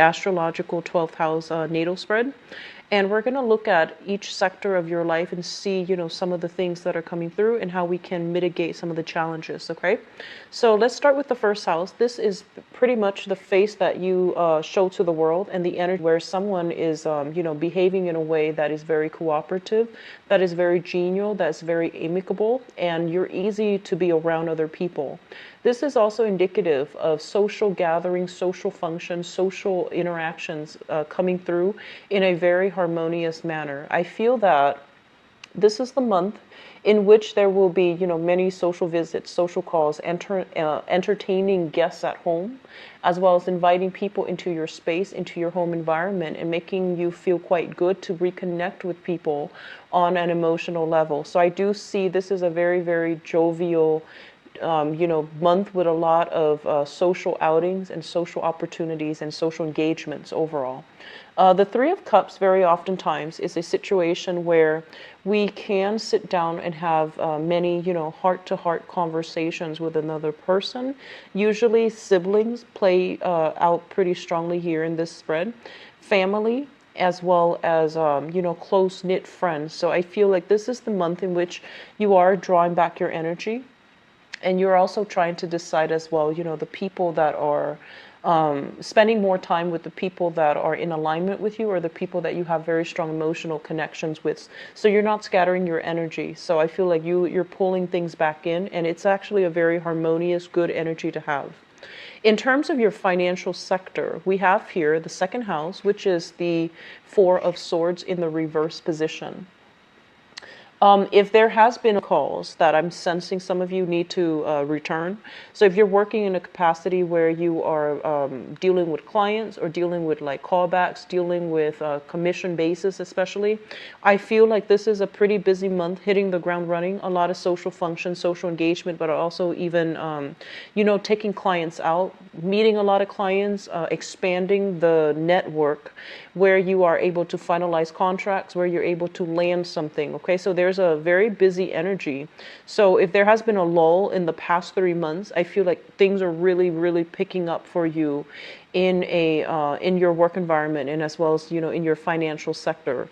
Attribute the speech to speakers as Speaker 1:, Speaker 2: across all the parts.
Speaker 1: astrological 12th house natal spread. And we're going to look at each sector of your life and see, some of the things that are coming through and how we can mitigate some of the challenges, okay? So let's start with the first house. This is pretty much the face that you show to the world, and the energy where someone is, behaving in a way that is very cooperative, that is very genial, that's very amicable, and you're easy to be around other people. This is also indicative of social gatherings, social functions, social interactions coming through in a very harmonious manner. I feel that this is the month in which there will be, many social visits, social calls, entertaining guests at home, as well as inviting people into your space, into your home environment, and making you feel quite good to reconnect with people on an emotional level. So I do see this is a very, very jovial month with a lot of social outings and social opportunities and social engagements overall. The Three of Cups very oftentimes is a situation where we can sit down and have many, heart-to-heart conversations with another person. Usually siblings play out pretty strongly here in this spread. Family, as well as, close-knit friends. So I feel like this is the month in which you are drawing back your energy. And you're also trying to decide as well, the people that are spending more time with the people that are in alignment with you, or the people that you have very strong emotional connections with. So you're not scattering your energy. So I feel like you're pulling things back in, and it's actually a very harmonious, good energy to have. In terms of your financial sector, we have here the second house, which is the Four of Swords in the reverse position. If there has been calls that I'm sensing some of you need to return. So if you're working in a capacity where you are dealing with clients or dealing with like callbacks, dealing with commission basis especially, I feel like this is a pretty busy month, hitting the ground running, a lot of social functions, social engagement, but also even, taking clients out, meeting a lot of clients, expanding the network where you are able to finalize contracts, where you're able to land something, okay? So there's a very busy energy. So if there has been a lull in the past 3 months, I feel like things are really, really picking up for you in your work environment, and as well as, in your financial sector.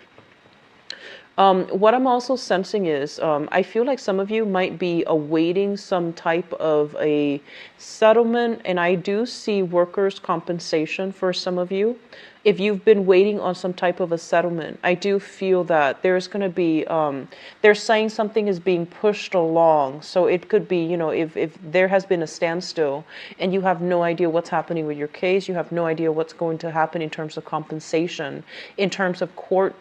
Speaker 1: What I'm also sensing is I feel like some of you might be awaiting some type of a settlement, and I do see workers' compensation for some of you. If you've been waiting on some type of a settlement, I do feel that there's going to be, they're saying something is being pushed along. So it could be, if there has been a standstill and you have no idea what's happening with your case, you have no idea what's going to happen in terms of compensation, in terms of court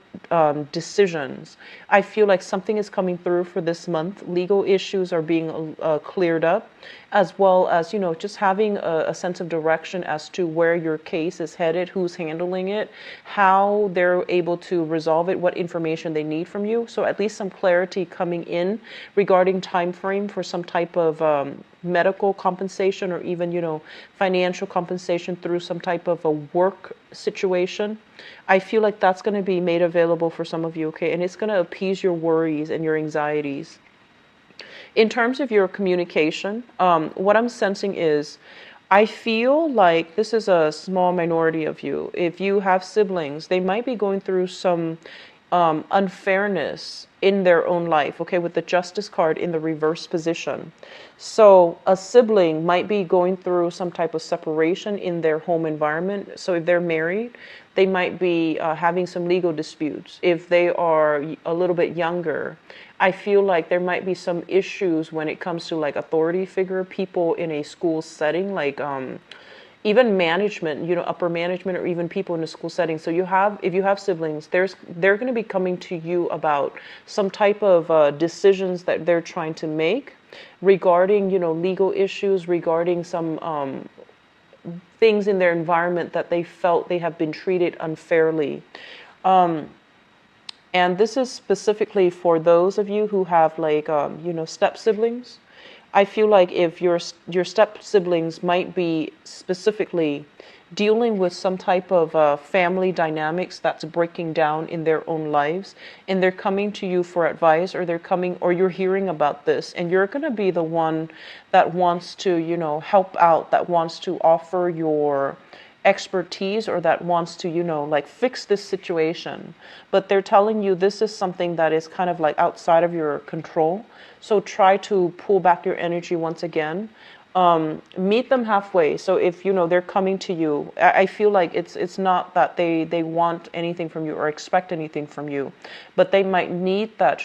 Speaker 1: decisions. I feel like something is coming through for this month. Legal issues are being cleared up, as well as, just having a sense of direction as to where your case is headed, who's handling it, how they're able to resolve it, what information they need from you. So at least some clarity coming in regarding time frame for some type of medical compensation, or even, financial compensation through some type of a work situation. I feel like that's going to be made available for some of you, okay? And it's going to appease your worries and your anxieties. In terms of your communication, what I'm sensing is, I feel like this is a small minority of you. If you have siblings, they might be going through some unfairness in their own life, okay, with the Justice card in the reverse position. So a sibling might be going through some type of separation in their home environment. So if they're married, they might be having some legal disputes. If they are a little bit younger, I feel like there might be some issues when it comes to like authority figure people in a school setting, like even management, upper management, or even people in a school setting. So if you have siblings, they're going to be coming to you about some type of decisions that they're trying to make regarding, legal issues, regarding some things in their environment that they felt they have been treated unfairly. And this is specifically for those of you who have like, step siblings. I feel like if your step siblings might be specifically dealing with some type of family dynamics that's breaking down in their own lives, and they're coming to you for advice, or you're hearing about this, and you're going to be the one that wants to, help out, that wants to offer your expertise or that wants to, like fix this situation. But they're telling you this is something that is kind of like outside of your control. So try to pull back your energy once again. Meet them halfway. So if they're coming to you, I feel like it's not that they want anything from you or expect anything from you, but they might need that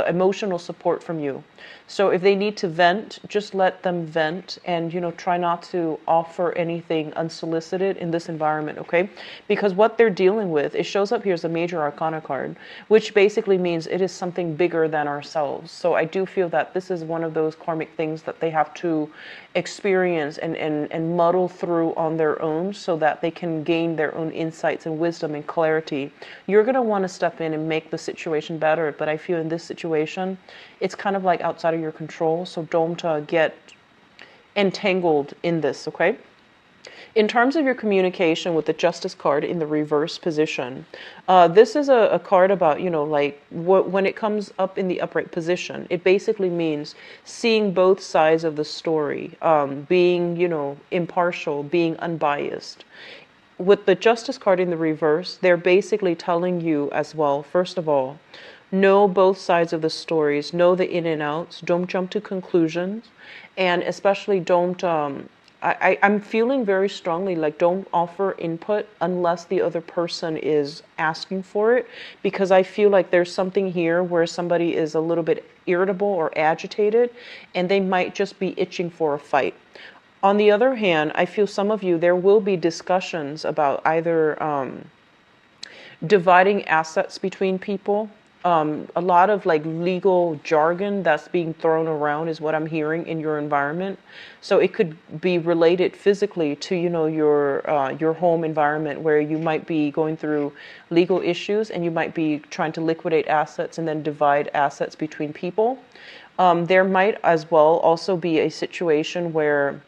Speaker 1: emotional support from you. So if they need to vent, just let them vent, and try not to offer anything unsolicited in this environment, okay? Because what they're dealing with, it shows up here as a major arcana card, which basically means it is something bigger than ourselves. So I do feel that this is one of those karmic things that they have to experience and muddle through on their own, so that they can gain their own insights and wisdom and clarity. You're going to want to step in and make the situation better, but I feel in this situation it's kind of like outside of your control, so don't get entangled in this, okay? In terms of your communication with the Justice card in the reverse position, this is a card about, like when it comes up in the upright position, it basically means seeing both sides of the story, being, impartial, being unbiased. With the Justice card in the reverse, they're basically telling you as well, first of all, know both sides of the stories, know the in and outs, don't jump to conclusions, and especially don't, I'm feeling very strongly like don't offer input unless the other person is asking for it, because I feel like there's something here where somebody is a little bit irritable or agitated, and they might just be itching for a fight. On the other hand, I feel some of you, there will be discussions about either dividing assets between people. A lot of like legal jargon that's being thrown around is what I'm hearing in your environment. So it could be related physically to, your home environment, where you might be going through legal issues and you might be trying to liquidate assets and then divide assets between people. There might as well also be a situation where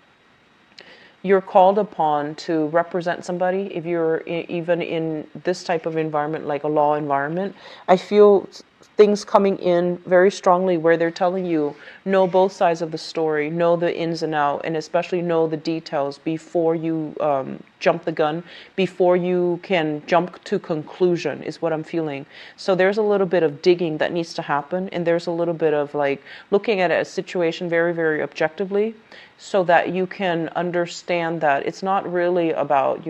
Speaker 1: you're called upon to represent somebody. If you're even in this type of environment, like a law environment, I feel things coming in very strongly where they're telling you, know both sides of the story, know the ins and out, and especially know the details before you jump the gun, before you can jump to conclusion, is what I'm feeling. So there's a little bit of digging that needs to happen, and there's a little bit of like looking at a situation very, very objectively, so that you can understand that it's not really about,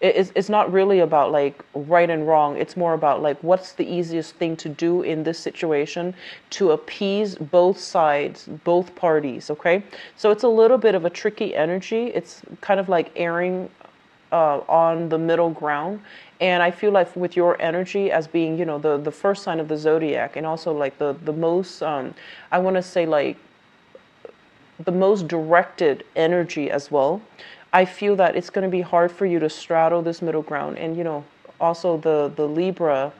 Speaker 1: it's not really about like right and wrong. It's more about like what's the easiest thing to do in this situation to appease both sides, both parties, okay? So it's a little bit of a tricky energy. It's kind of like erring on the middle ground. And I feel like with your energy as being, the first sign of the zodiac, and also like the most, I want to say like the most directed energy as well, I feel that it's going to be hard for you to straddle this middle ground. And, also the Libra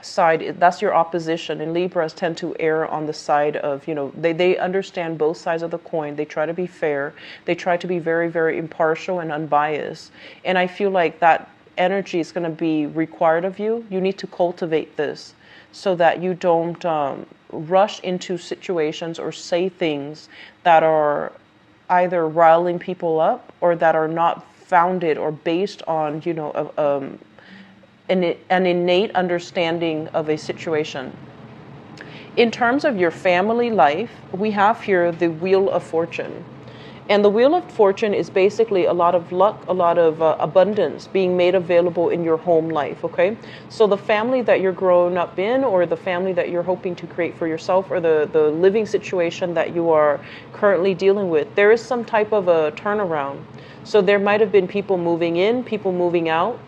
Speaker 1: side, that's your opposition. And Libras tend to err on the side of, they understand both sides of the coin. They try to be fair. They try to be very, very impartial and unbiased. And I feel like that energy is going to be required of you. You need to cultivate this so that you don't rush into situations or say things that are either riling people up or that are not founded or based on, an innate understanding of a situation. In terms of your family life, we have here the Wheel of Fortune. And the Wheel of Fortune is basically a lot of luck, a lot of abundance being made available in your home life, okay? So the family that you're growing up in, or the family that you're hoping to create for yourself, or the living situation that you are currently dealing with, there is some type of a turnaround. So there might have been people moving in, people moving out.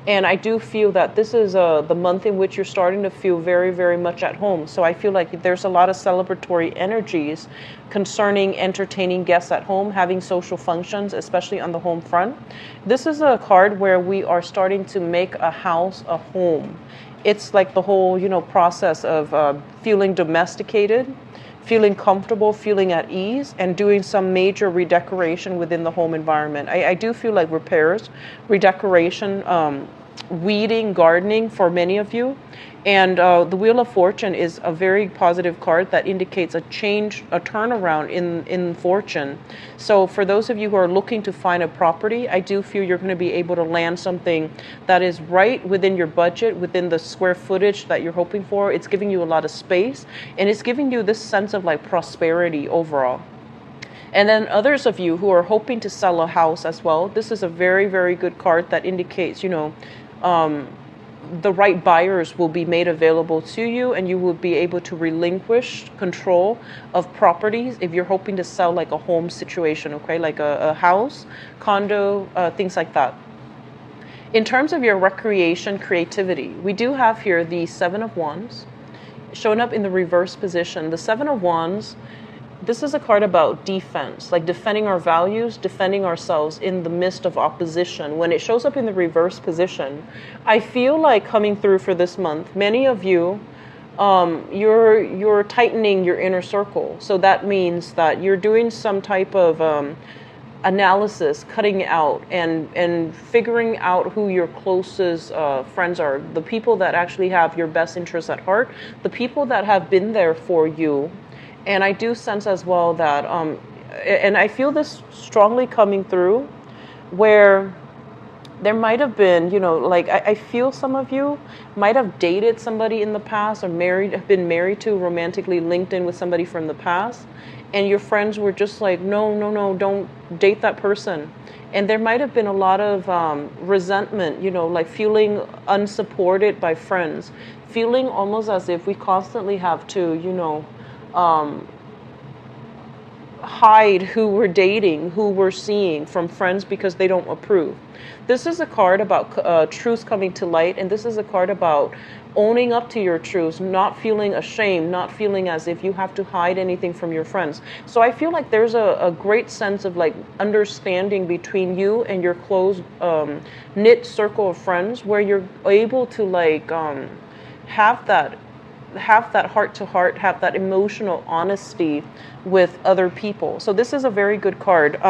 Speaker 1: And I do feel that this is the month in which you're starting to feel very, very much at home. So I feel like there's a lot of celebratory energies concerning entertaining guests at home, having social functions, especially on the home front. This is a card where we are starting to make a house a home. It's like the whole, process of feeling domesticated, feeling comfortable, feeling at ease, and doing some major redecoration within the home environment. I do feel like repairs, redecoration, weeding, gardening for many of you. And the Wheel of Fortune is a very positive card that indicates a change, a turnaround in fortune. So for those of you who are looking to find a property, I do feel you're going to be able to land something that is right within your budget, within the square footage that you're hoping for. It's giving you a lot of space, and it's giving you this sense of like prosperity overall. And then others of you who are hoping to sell a house as well, this is a very, very good card that indicates, the right buyers will be made available to you, and you will be able to relinquish control of properties if you're hoping to sell like a home situation, okay, like a house, condo, things like that. In terms of your recreation, creativity, we do have here the Seven of Wands showing up in the reverse position. The Seven of Wands, this is a card about defense, like defending our values, defending ourselves in the midst of opposition. When it shows up in the reverse position, I feel like coming through for this month, many of you, you're tightening your inner circle. So that means that you're doing some type of analysis, cutting out and figuring out who your closest friends are, the people that actually have your best interests at heart, the people that have been there for you. And I do sense as well that, and I feel this strongly coming through, where there might have been, like I feel some of you might have dated somebody in the past or have been married to, romantically linked in with somebody from the past. And your friends were just like, no, don't date that person. And there might have been a lot of resentment, like feeling unsupported by friends, feeling almost as if we constantly have to, hide who we're dating, who we're seeing from friends because they don't approve. This is a card about truths coming to light, and this is a card about owning up to your truths, not feeling ashamed, not feeling as if you have to hide anything from your friends. So I feel like there's a great sense of like understanding between you and your close knit circle of friends, where you're able to like have that heart to heart, have that emotional honesty with other people. So this is a very good card.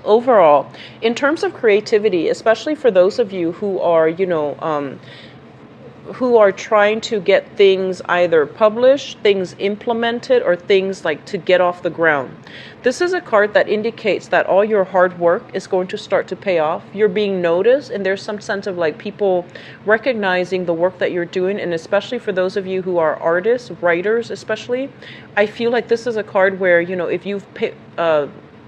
Speaker 1: Overall, in terms of creativity, especially for those of you who are, who are trying to get things either published, things implemented, or things like to get off the ground. This is a card that indicates that all your hard work is going to start to pay off. You're being noticed, and there's some sense of like people recognizing the work that you're doing. And especially for those of you who are artists, writers especially, I feel like this is a card where, if you've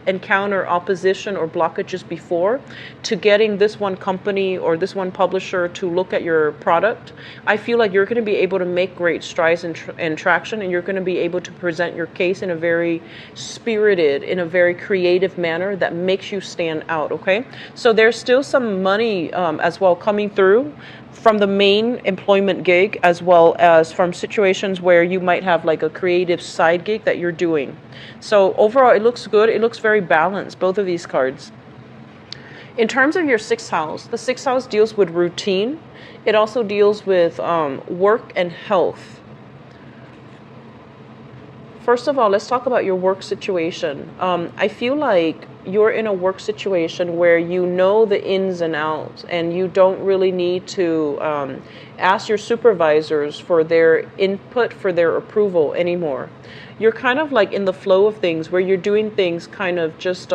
Speaker 1: encounter opposition or blockages before to getting this one company or this one publisher to look at your product, I feel like you're going to be able to make great strides and traction, and you're going to be able to present your case in a very spirited, in a very creative manner that makes you stand out, okay? So there's still some money as well coming through from the main employment gig, as well as from situations where you might have like a creative side gig that you're doing. So overall, it looks good. It looks very balanced, both of these cards. In terms of your sixth house, the sixth house deals with routine. It also deals with work and health. First of all, let's talk about your work situation. I feel like you're in a work situation where you know the ins and outs, and you don't really need to ask your supervisors for their input, for their approval anymore. You're kind of like in the flow of things, where you're doing things kind of just,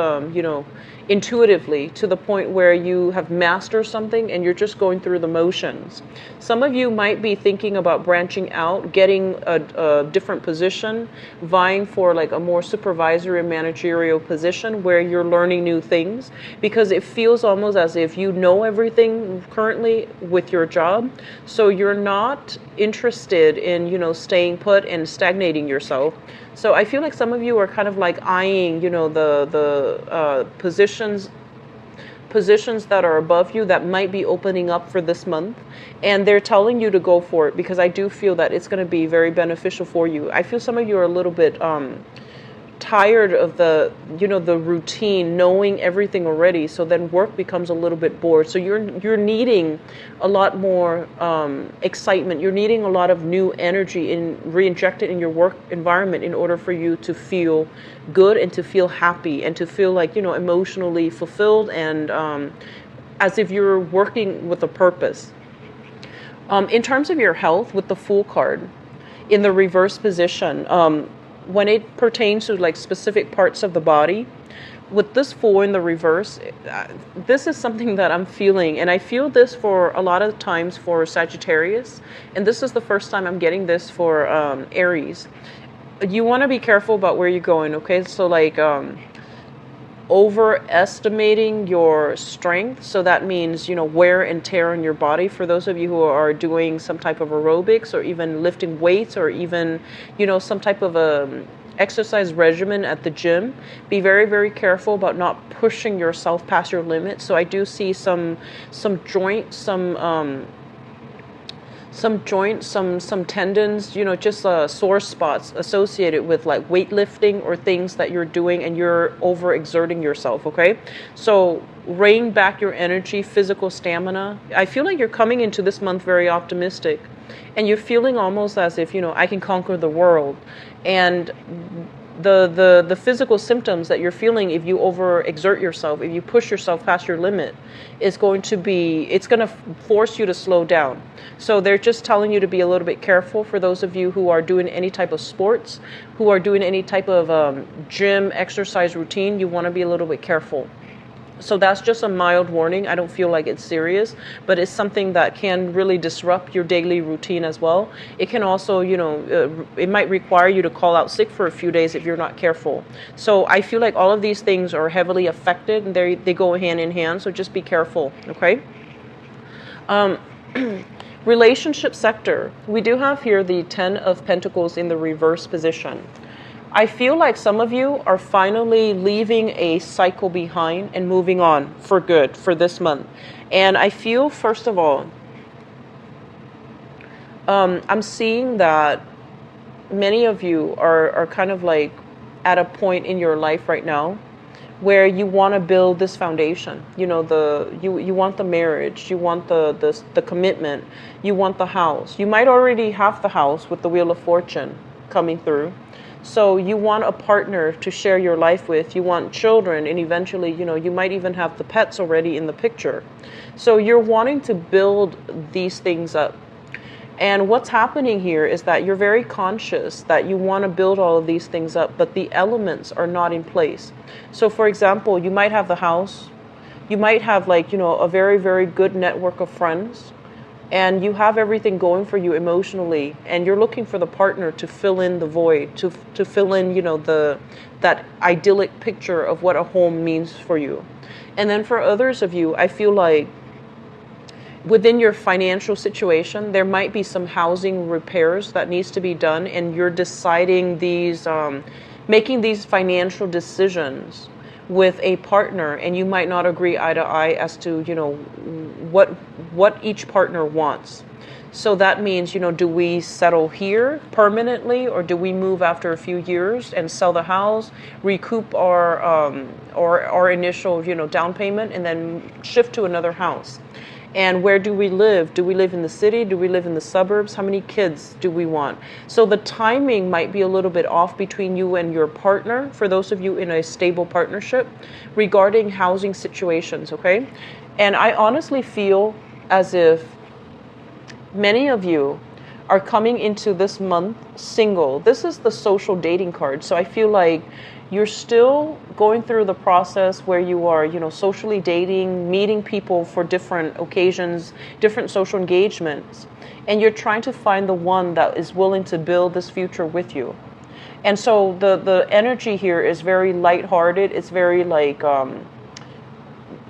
Speaker 1: intuitively, to the point where you have mastered something and you're just going through the motions. Some of you might be thinking about branching out, getting a different position, vying for like a more supervisory managerial position where you're learning new things, because it feels almost as if you know everything currently with your job. So you're not interested in, staying put and stagnating yourself. So I feel like some of you are kind of like eyeing, the positions that are above you that might be opening up for this month, and they're telling you to go for it, because I do feel that it's going to be very beneficial for you. I feel some of you are a little bit tired of the routine, knowing everything already, so then work becomes a little bit bored. So you're needing a lot more excitement. You're needing a lot of new energy re-injected in your work environment in order for you to feel good and to feel happy and to feel like emotionally fulfilled and as if you're working with a purpose. In terms of your health, with the Fool card in the reverse position, when it pertains to like specific parts of the body, with this Fool in the reverse, this is something that I'm feeling, and I feel this for a lot of times for Sagittarius, and this is the first time I'm getting this for Aries. You want to be careful about where you're going, okay? So like overestimating your strength. So that means, wear and tear on your body. For those of you who are doing some type of aerobics or even lifting weights or even, some type of a exercise regimen at the gym, be very, very careful about not pushing yourself past your limits. So I do see some joints, some joints, some tendons, just sore spots associated with like weightlifting or things that you're doing and you're overexerting yourself, okay? So rein back your energy, physical stamina. I feel like you're coming into this month very optimistic and you're feeling almost as if, I can conquer the world. And the physical symptoms that you're feeling if you overexert yourself, if you push yourself past your limit, it's going to force you to slow down. So they're just telling you to be a little bit careful. For those of you who are doing any type of sports, who are doing any type of gym exercise routine, you want to be a little bit careful. So that's just a mild warning. I don't feel like it's serious, but it's something that can really disrupt your daily routine as well. It can also, it might require you to call out sick for a few days if you're not careful. So I feel like all of these things are heavily affected and they go hand in hand. So just be careful, okay? Relationship sector. We do have here the 10 of Pentacles in the reverse position. I feel like some of you are finally leaving a cycle behind and moving on for good for this month. And I feel, first of all, I'm seeing that many of you are kind of like at a point in your life right now where you want to build this foundation. You want the marriage, you want the commitment, you want the house. You might already have the house with the Wheel of Fortune coming through. So you want a partner to share your life with, you want children, and eventually, you might even have the pets already in the picture. So you're wanting to build these things up. And what's happening here is that you're very conscious that you want to build all of these things up, but the elements are not in place. So for example, you might have the house, you might have a very, very good network of friends, and you have everything going for you emotionally, and you're looking for the partner to fill in the void, to fill in, that idyllic picture of what a home means for you. And then for others of you, I feel like within your financial situation, there might be some housing repairs that needs to be done, and you're deciding making these financial decisions with a partner, and you might not agree eye to eye as to what each partner wants. So that means, do we settle here permanently, or do we move after a few years and sell the house, recoup our initial down payment, and then shift to another house? And where do we live? Do we live in the city? Do we live in the suburbs? How many kids do we want? So the timing might be a little bit off between you and your partner, for those of you in a stable partnership, regarding housing situations, okay? And I honestly feel as if many of you are coming into this month single. This is the social dating card. So I feel like you're still going through the process where you are, socially dating, meeting people for different occasions, different social engagements, and you're trying to find the one that is willing to build this future with you. And so the energy here is very lighthearted. It's very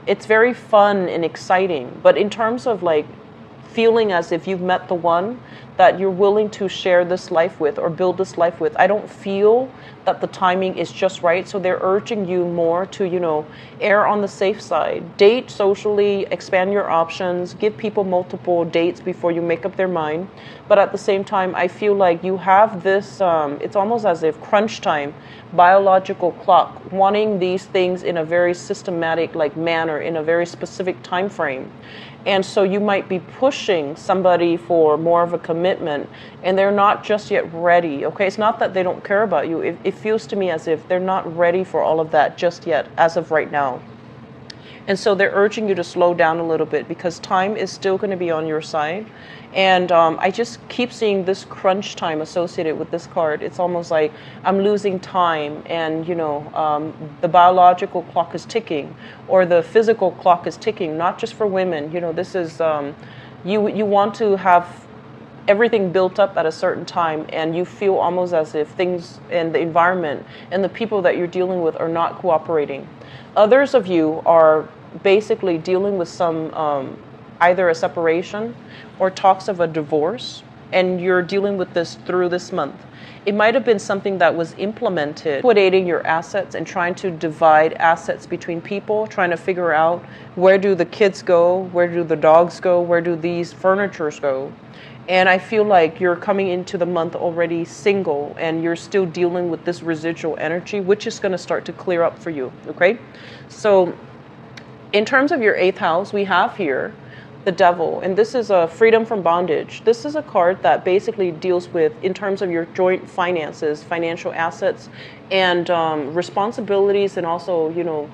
Speaker 1: it's very fun and exciting. But in terms of feeling as if you've met the one that you're willing to share this life with or build this life with, I don't feel that the timing is just right. So they're urging you more to, err on the safe side. Date socially, expand your options, give people multiple dates before you make up their mind. But at the same time, I feel like you have this, it's almost as if crunch time, biological clock, wanting these things in a very systematic manner, in a very specific time frame. And so you might be pushing somebody for more of a commitment, and they're not just yet ready, okay? It's not that they don't care about you. It feels to me as if they're not ready for all of that just yet, as of right now. And so they're urging you to slow down a little bit because time is still going to be on your side. And I just keep seeing this crunch time associated with this card. It's almost like I'm losing time, and the biological clock is ticking, or the physical clock is ticking. Not just for women. This is you want to have everything built up at a certain time, and you feel almost as if things and the environment and the people that you're dealing with are not cooperating. Others of you are basically dealing with some either a separation or talks of a divorce, and you're dealing with this through this month. It might have been something that was implemented, liquidating your assets and trying to divide assets between people, trying to figure out where do the kids go, where do the dogs go, where do these furnitures go. And I feel like you're coming into the month already single, and you're still dealing with this residual energy, which is going to start to clear up for you, okay? So in terms of your 8th house, we have here the Devil, and this is a freedom from bondage. This is a card that basically deals with, in terms of your joint finances, financial assets, and responsibilities, and also,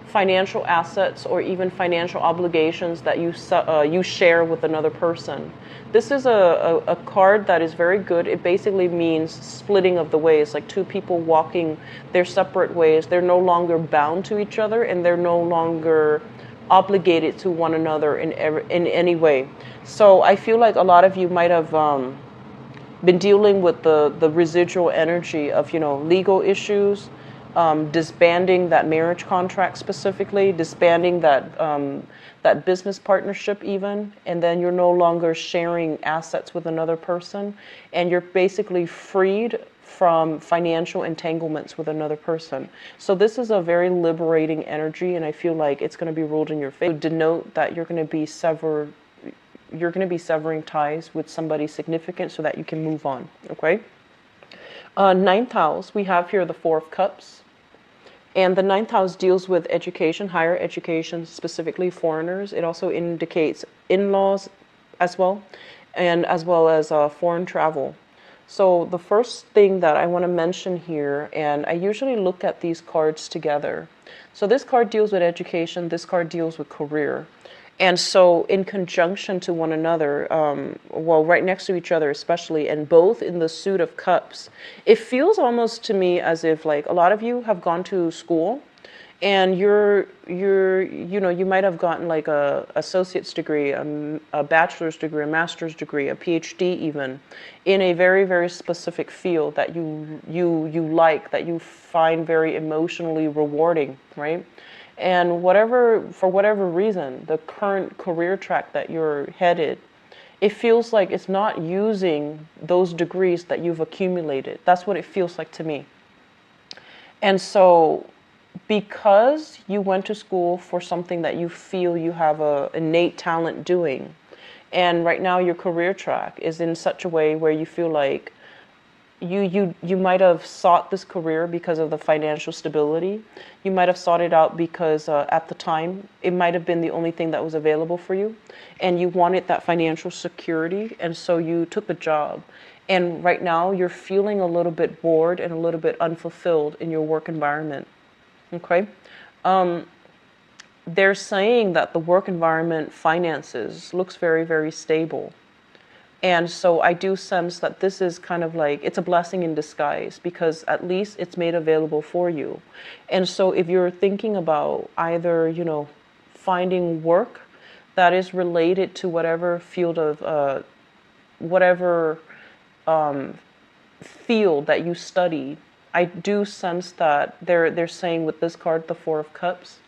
Speaker 1: financial assets or even financial obligations that you share with another person. This is a card that is very good. It basically means splitting of the ways, like two people walking their separate ways. They're no longer bound to each other, and they're no longer obligated to one another in any way. So I feel like a lot of you might have been dealing with the residual energy of legal issues, disbanding that marriage contract specifically, disbanding that business partnership even, and then you're no longer sharing assets with another person, and you're basically freed from financial entanglements with another person. So this is a very liberating energy, and I feel like it's going to be ruled in your favor. To denote that you're going to be severing ties with somebody significant so that you can move on, okay? 9th house, we have here the 4 of Cups. And the 9th house deals with education, higher education, specifically foreigners. It also indicates in-laws as well, and as well as foreign travel. So the first thing that I want to mention here, and I usually look at these cards together. So this card deals with education, this card deals with career. And so in conjunction to one another, right next to each other especially, and both in the suit of cups, it feels almost to me as if like a lot of you have gone to school, and you might have gotten like a associate's degree, a bachelor's degree, a master's degree, a PhD even, in a very, very specific field that you like, that you find very emotionally rewarding, right? And for whatever reason, the current career track that you're headed, it feels like it's not using those degrees that you've accumulated. That's what it feels like to me. And so because you went to school for something that you feel you have a innate talent doing, and right now your career track is in such a way where you feel like you might have sought this career because of the financial stability. You might have sought it out because at the time it might have been the only thing that was available for you, and you wanted that financial security, and so you took the job. And right now you're feeling a little bit bored and a little bit unfulfilled in your work environment. Okay? They're saying that the work environment finances looks very, very stable. And so I do sense that this is kind of like, it's a blessing in disguise, because at least it's made available for you. And so if you're thinking about either, finding work that is related to whatever field of, whatever field that you study, I do sense that they're saying with this card, the 4 of Cups,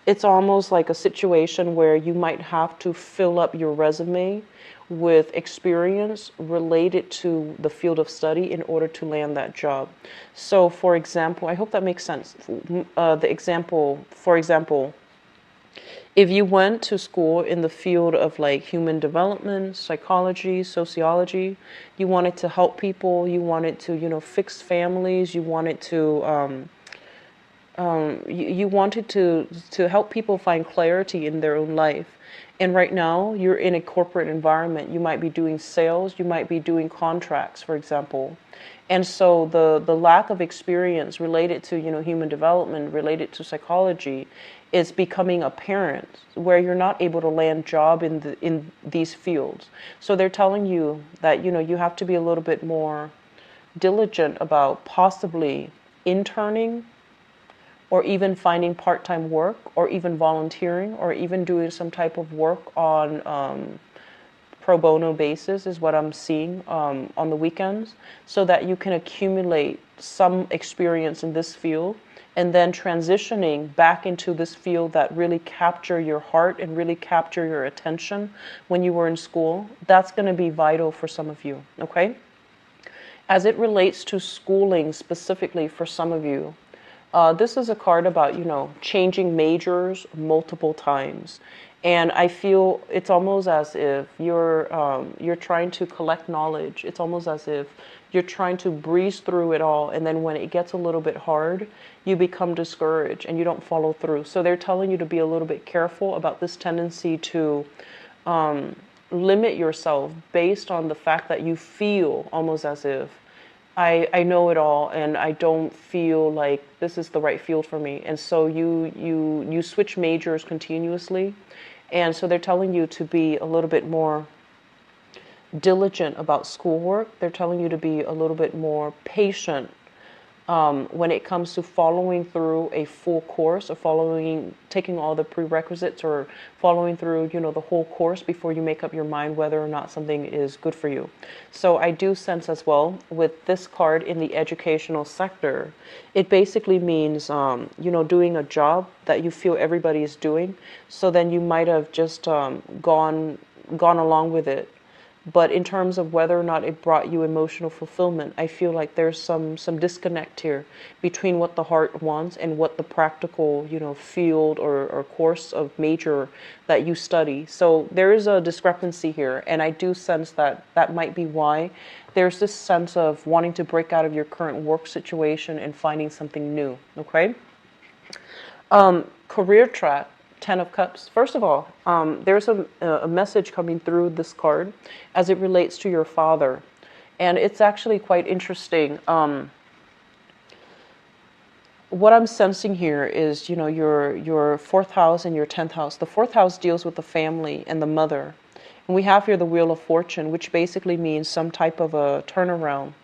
Speaker 1: it's almost like a situation where you might have to fill up your resume with experience related to the field of study in order to land that job. So, for example, I hope that makes sense. For example, if you went to school in the field of like human development, psychology, sociology, you wanted to help people, you wanted to, fix families, you wanted to you wanted to help people find clarity in their own life. And right now you're in a corporate environment. You might be doing sales, you might be doing contracts, for example. And so the lack of experience related to, human development, related to psychology, is becoming apparent, where you're not able to land job in these fields. So they're telling you that, you have to be a little bit more diligent about possibly interning, or even finding part-time work, or even volunteering, or even doing some type of work on pro bono basis, is what I'm seeing on the weekends, so that you can accumulate some experience in this field, and then transitioning back into this field that really capture your heart and really capture your attention when you were in school. That's going to be vital for some of you, okay? As it relates to schooling specifically for some of you, this is a card about, changing majors multiple times. And I feel it's almost as if you're trying to collect knowledge. It's almost as if you're trying to breeze through it all. And then when it gets a little bit hard, you become discouraged and you don't follow through. So they're telling you to be a little bit careful about this tendency to limit yourself based on the fact that you feel almost as if I know it all and I don't feel like this is the right field for me. And so you switch majors continuously. And so they're telling you to be a little bit more diligent about schoolwork. They're telling you to be a little bit more patient when it comes to following through a full course, or taking all the prerequisites, or following through, the whole course before you make up your mind whether or not something is good for you. So I do sense as well with this card in the educational sector, it basically means, doing a job that you feel everybody is doing. So then you might have just gone along with it. But in terms of whether or not it brought you emotional fulfillment, I feel like there's some disconnect here between what the heart wants and what the practical, field or course of major that you study. So there is a discrepancy here, and I do sense that that might be why there's this sense of wanting to break out of your current work situation and finding something new, okay? Career track. 10 of Cups. First of all, there's a message coming through this card as it relates to your father. And it's actually quite interesting. What I'm sensing here is, your 4th house and your 10th house. The 4th house deals with the family and the mother. And we have here the Wheel of Fortune, which basically means some type of a turnaround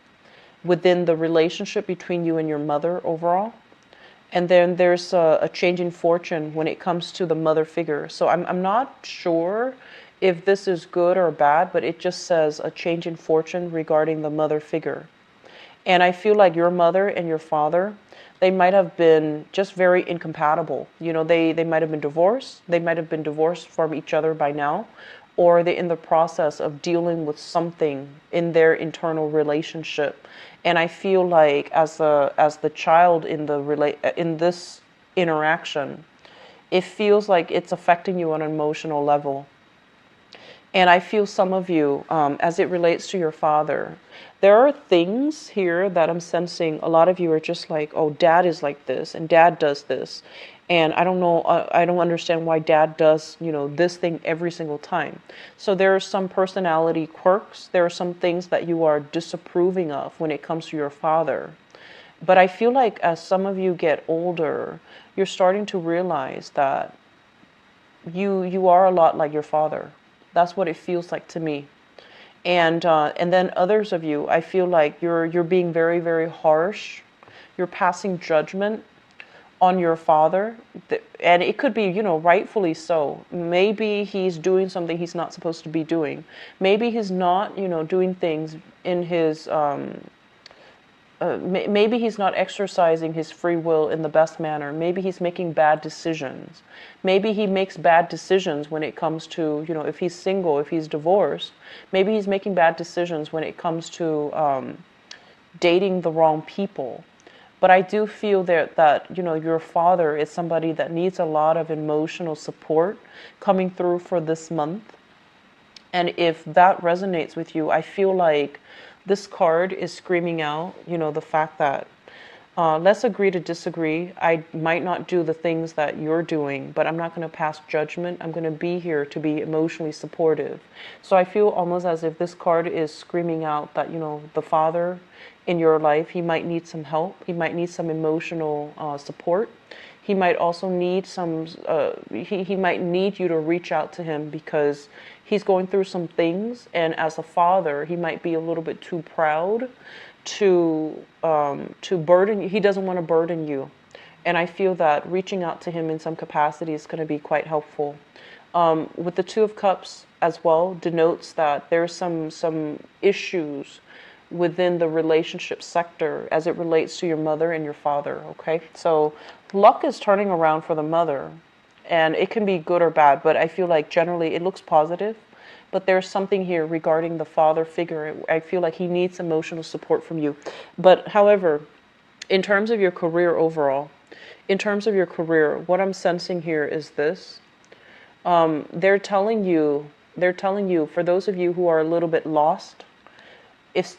Speaker 1: within the relationship between you and your mother overall. And then there's a change in fortune when it comes to the mother figure. So I'm not sure if this is good or bad, but it just says a change in fortune regarding the mother figure. And I feel like your mother and your father, they might have been just very incompatible. They might have been divorced. They might have been divorced from each other by now, or they're in the process of dealing with something in their internal relationship. And I feel like as the child in this interaction, it feels like it's affecting you on an emotional level. And I feel some of you, as it relates to your father, there are things here that I'm sensing a lot of you are just like, oh, dad is like this and dad does this. And I don't know, I don't understand why dad does, this thing every single time. So there are some personality quirks. There are some things that you are disapproving of when it comes to your father. But I feel like as some of you get older, you're starting to realize that you are a lot like your father. That's what it feels like to me. And then others of you, I feel like you're being very, very harsh. You're passing judgment on your father, and it could be, rightfully so. Maybe he's doing something he's not supposed to be doing. Maybe he's not, doing things in his, maybe he's not exercising his free will in the best manner. Maybe he's making bad decisions. Maybe he makes bad decisions when it comes to, if he's single, if he's divorced. Maybe he's making bad decisions when it comes to dating the wrong people. But I do feel that your father is somebody that needs a lot of emotional support coming through for this month. And if that resonates with you, I feel like this card is screaming out, the fact that let's agree to disagree. I might not do the things that you're doing, but I'm not going to pass judgment. I'm going to be here to be emotionally supportive. So I feel almost as if this card is screaming out that, the father in your life, he might need some help. He might need some emotional support. he might also need he might need you to reach out to him because he's going through some things, and as a father he might be a little bit too proud to burden you. He doesn't want to burden you, and I feel that reaching out to him in some capacity is going to be quite helpful. With the Two of Cups as well denotes that there's some issues within the relationship sector as it relates to your mother and your father, okay? So luck is turning around for the mother, and it can be good or bad, but I feel like generally it looks positive. But there's something here regarding the father figure. I feel like he needs emotional support from you. But however, in terms of your career overall, in terms of your career, what I'm sensing here is this. They're telling you, for those of you who are a little bit lost,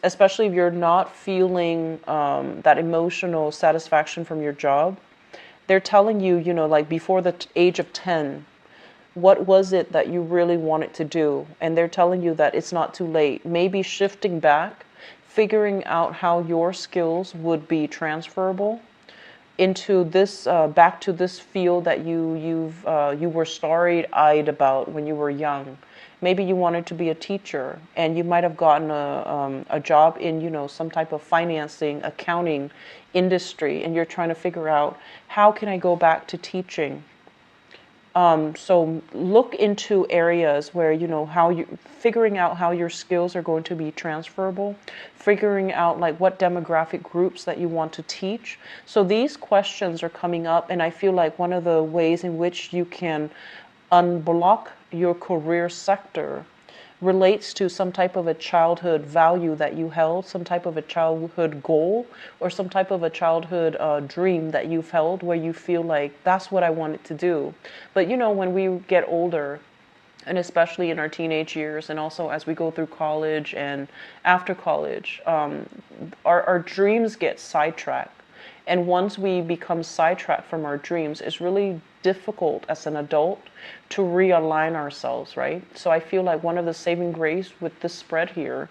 Speaker 1: especially if you're not feeling that emotional satisfaction from your job, they're telling you, like before the age of 10, what was it that you really wanted to do? And they're telling you that it's not too late. Maybe shifting back, figuring out how your skills would be transferable into this, back to this field that you were starry-eyed about when you were young. Maybe you wanted to be a teacher, and you might have gotten a job in, some type of financing, accounting industry, and you're trying to figure out, how can I go back to teaching? So look into areas where, figuring out how your skills are going to be transferable, figuring out like what demographic groups that you want to teach. So these questions are coming up, and I feel like one of the ways in which you can unblock your career sector relates to some type of a childhood value that you held, some type of a childhood goal, or some type of a childhood dream that you've held where you feel like that's what I wanted to do. But when we get older, and especially in our teenage years, and also as we go through college and after college, our dreams get sidetracked. And once we become sidetracked from our dreams, it's really difficult as an adult to realign ourselves, right? So I feel like one of the saving grace with this spread here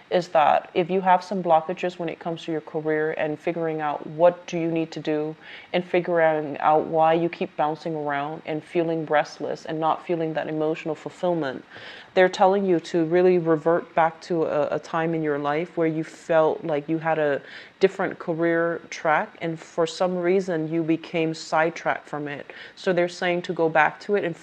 Speaker 1: is that if you have some blockages when it comes to your career and figuring out what do you need to do and figuring out why you keep bouncing around and feeling restless and not feeling that emotional fulfillment, they're telling you to really revert back to a time in your life where you felt like you had a different career track, and for some reason you became sidetracked from it. So they're saying to go back to it and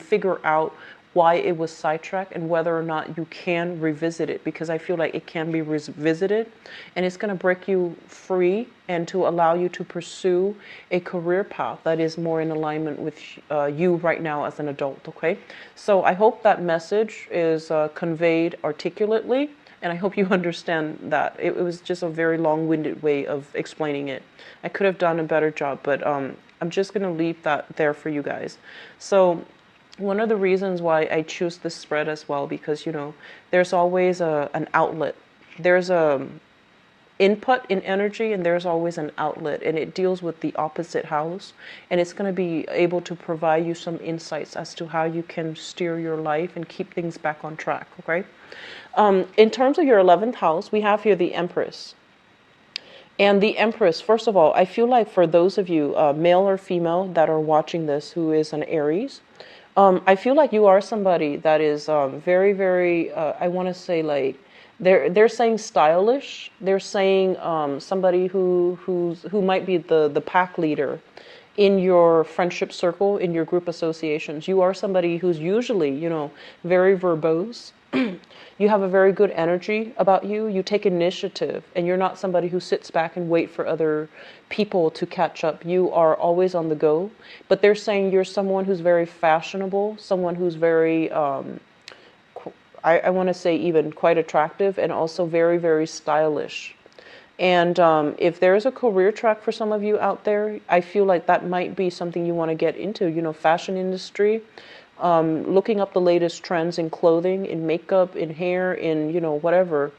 Speaker 1: figure out why it was sidetracked and whether or not you can revisit it, because I feel like it can be revisited, and it's going to break you free and to allow you to pursue a career path that is more in alignment with you right now as an adult, okay? So I hope that message is conveyed articulately, and I hope you understand that. It was just a very long-winded way of explaining it. I could have done a better job, but I'm just going to leave that there for you guys. So one of the reasons why I choose this spread as well, because there's always an outlet. There's a input in energy, and there's always an outlet, and it deals with the opposite house, and it's going to be able to provide you some insights as to how you can steer your life and keep things back on track. Okay. In terms of your 11th house, we have here the Empress. And the Empress, first of all, I feel like for those of you, male or female, that are watching this who is an Aries, I feel like you are somebody that is very, very, I want to say like, they're saying stylish. They're saying somebody who might be the pack leader in your friendship circle, in your group associations. You are somebody who's usually, very verbose. You have a very good energy about you. You take initiative, and you're not somebody who sits back and wait for other people to catch up. You are always on the go. But they're saying you're someone who's very fashionable, someone who's very, I want to say even quite attractive, and also very, very stylish. And if there's a career track for some of you out there, I feel like that might be something you want to get into, fashion industry. Looking up the latest trends in clothing, in makeup, in hair, in whatever,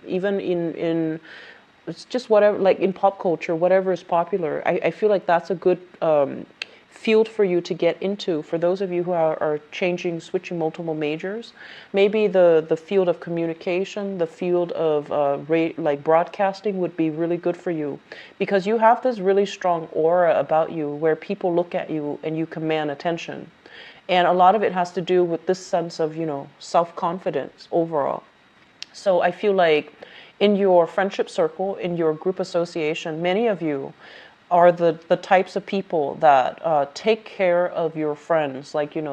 Speaker 1: even in it's just whatever, like in pop culture, whatever is popular. I feel like that's a good field for you to get into. For those of you who are switching multiple majors, maybe the field of communication, the field of like broadcasting would be really good for you, because you have this really strong aura about you where people look at you and you command attention. And a lot of it has to do with this sense of, self-confidence overall. So I feel like in your friendship circle, in your group association, many of you are the types of people that take care of your friends. Like, if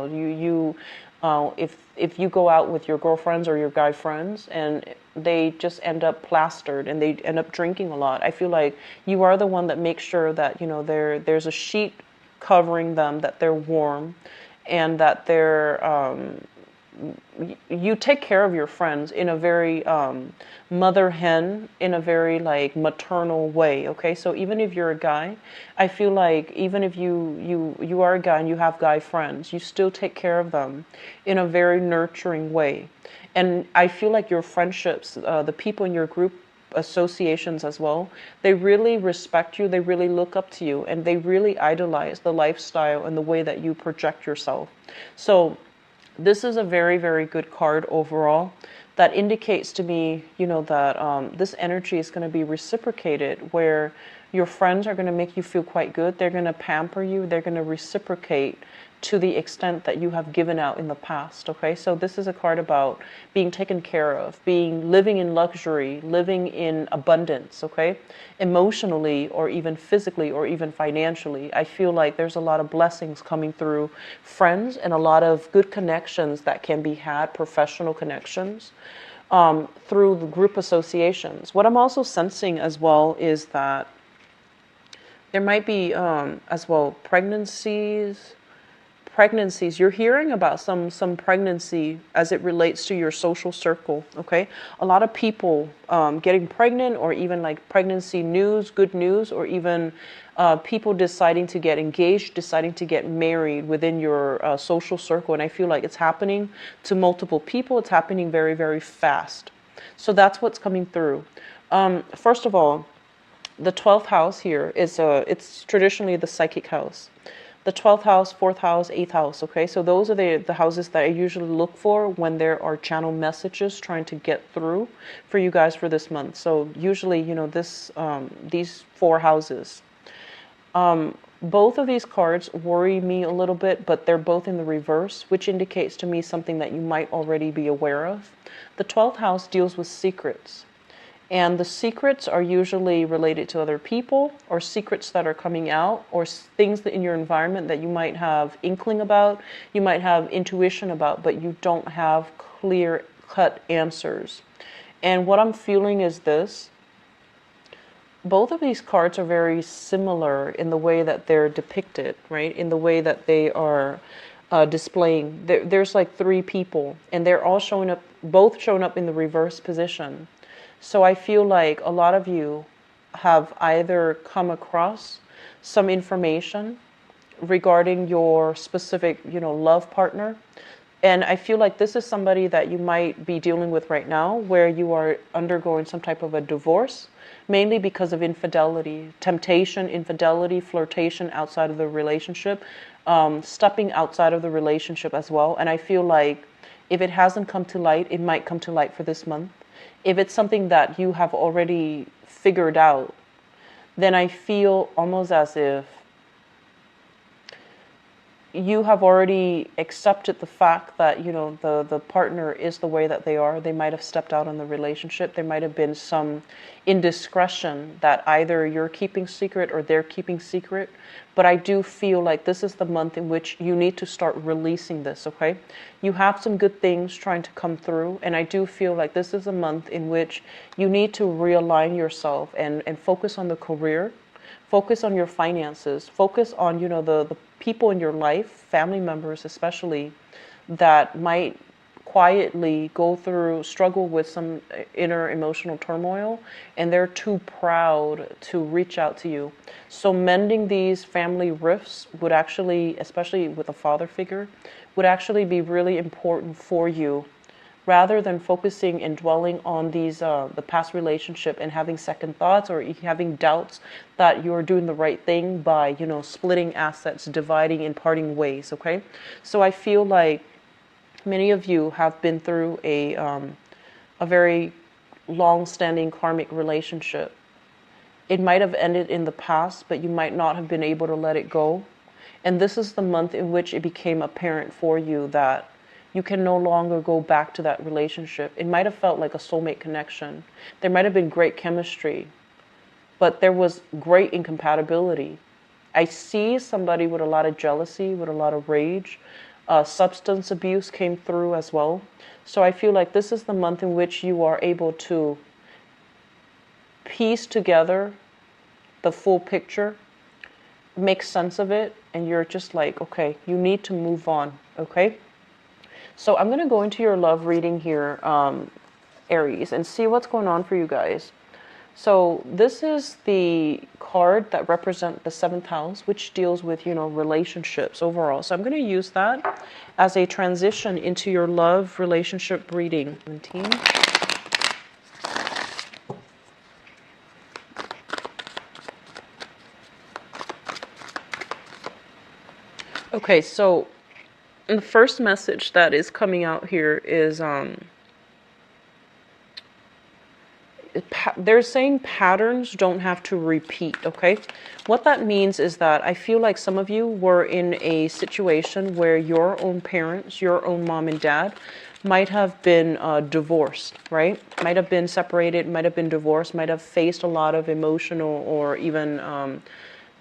Speaker 1: you go out with your girlfriends or your guy friends and they just end up plastered and they end up drinking a lot, I feel like you are the one that makes sure that, there's a sheet covering them, that they're warm, and that you take care of your friends in a very mother hen, in a very like maternal way. Okay, so even if you're a guy, I feel like even if you are a guy and you have guy friends, you still take care of them in a very nurturing way. And I feel like your friendships, the people in your group associations as well, they really respect you, they really look up to you, and they really idolize the lifestyle and the way that you project yourself. So this is a very, very good card overall that indicates to me, that this energy is going to be reciprocated, where your friends are going to make you feel quite good. They're going to pamper you. They're going to reciprocate to the extent that you have given out in the past. Okay, so this is a card about being taken care of, living in luxury, living in abundance. Okay, emotionally or even physically or even financially, I feel like there's a lot of blessings coming through friends and a lot of good connections that can be had, professional connections, through the group associations. What I'm also sensing as well is that there might be as well pregnancies. You're hearing about some pregnancy as it relates to your social circle. Okay, a lot of people getting pregnant, or even like pregnancy news, good news, or even people deciding to get engaged, deciding to get married within your social circle. And I feel like it's happening to multiple people. It's happening very, very fast. So that's what's coming through. First of all, the 12th house here is it's traditionally the psychic house. The 12th house, 4th house, 8th house, okay? So those are the houses that I usually look for when there are channel messages trying to get through for you guys for this month. So usually, these 4 houses. Both of these cards worry me a little bit, but they're both in the reverse, which indicates to me something that you might already be aware of. The 12th house deals with secrets. And the secrets are usually related to other people, or secrets that are coming out, or things that in your environment that you might have inkling about, you might have intuition about, but you don't have clear-cut answers. And what I'm feeling is this. Both of these cards are very similar in the way that they're depicted, right? In the way that they are displaying. There's like 3 people, and they're all both showing up in the reverse position. So I feel like a lot of you have either come across some information regarding your specific, love partner. And I feel like this is somebody that you might be dealing with right now, where you are undergoing some type of a divorce, mainly because of infidelity, temptation, infidelity, flirtation outside of the relationship, stepping outside of the relationship as well. And I feel like if it hasn't come to light, it might come to light for this month. If it's something that you have already figured out, then I feel almost as if you have already accepted the fact that, the partner is the way that they are. They might have stepped out on the relationship. There might have been some indiscretion that either you're keeping secret or they're keeping secret. But I do feel like this is the month in which you need to start releasing this, okay? You have some good things trying to come through, and I do feel like this is a month in which you need to realign yourself and focus on the career, focus on your finances, focus on, the people in your life, family members especially, that might quietly struggle with some inner emotional turmoil, and they're too proud to reach out to you. So mending these family rifts would actually, especially with a father figure, would actually be really important for you rather than focusing and dwelling on these the past relationship and having second thoughts or having doubts that you're doing the right thing by, you know, splitting assets, dividing and parting ways. Okay, so I feel like many of you have been through a very long-standing karmic relationship. It might have ended in the past, but you might not have been able to let it go. And this is the month in which it became apparent for you that you can no longer go back to that relationship. It might have felt like a soulmate connection. There might have been great chemistry, but there was great incompatibility. I see somebody with a lot of jealousy, with a lot of rage. Substance abuse came through as well. So I feel like this is the month in which you are able to piece together the full picture, make sense of it, and you're just like, okay, you need to move on. Okay, so I'm going to go into your love reading here, Aries, and see what's going on for you guys. So this is the card that represents the 7th house, which deals with, you know, relationships overall. So I'm going to use that as a transition into your love relationship reading. 17. Okay, so the first message that is coming out here is they're saying patterns don't have to repeat. Okay, what that means is that I feel like some of you were in a situation where your own parents, your own mom and dad, might have been divorced, right? Might have been separated, might have been divorced, might have faced a lot of emotional or even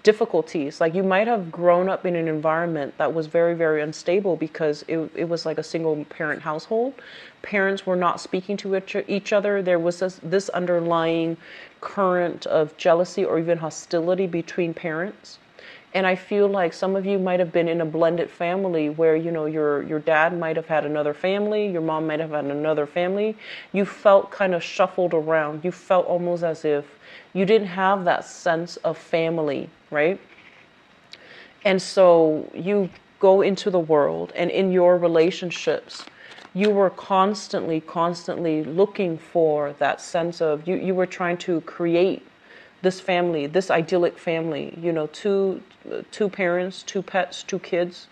Speaker 1: difficulties. Like you might have grown up in an environment that was very, very unstable because it was like a single parent household. Parents were not speaking to each other. There was this underlying current of jealousy or even hostility between parents. And I feel like some of you might have been in a blended family where, you know, your dad might have had another family, your mom might have had another family. You felt kind of shuffled around. You felt almost as if you didn't have that sense of family, right? And so you go into the world, and in your relationships, you were constantly looking for that sense of, you were trying to create this family, this idyllic family, you know, two parents, two pets, two kids,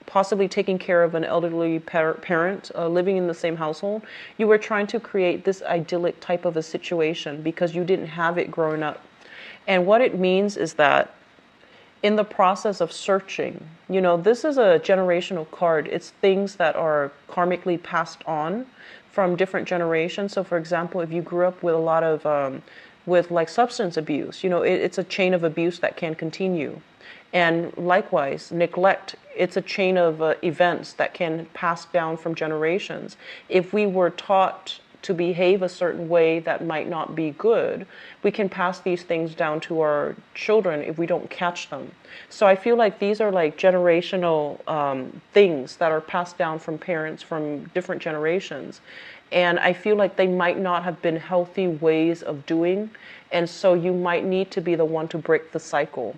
Speaker 1: possibly taking care of an elderly parent, living in the same household. You were trying to create this idyllic type of a situation because you didn't have it growing up. And what it means is that in the process of searching, you know, this is a generational card. It's things that are karmically passed on from different generations. So for example, if you grew up with a lot of with like substance abuse, you know, it's a chain of abuse that can continue. And likewise, neglect, it's a chain of events that can pass down from generations. If we were taught to behave a certain way that might not be good, we can pass these things down to our children if we don't catch them. So I feel like these are like generational things that are passed down from parents from different generations. And I feel like they might not have been healthy ways of doing. And so you might need to be the one to break the cycle.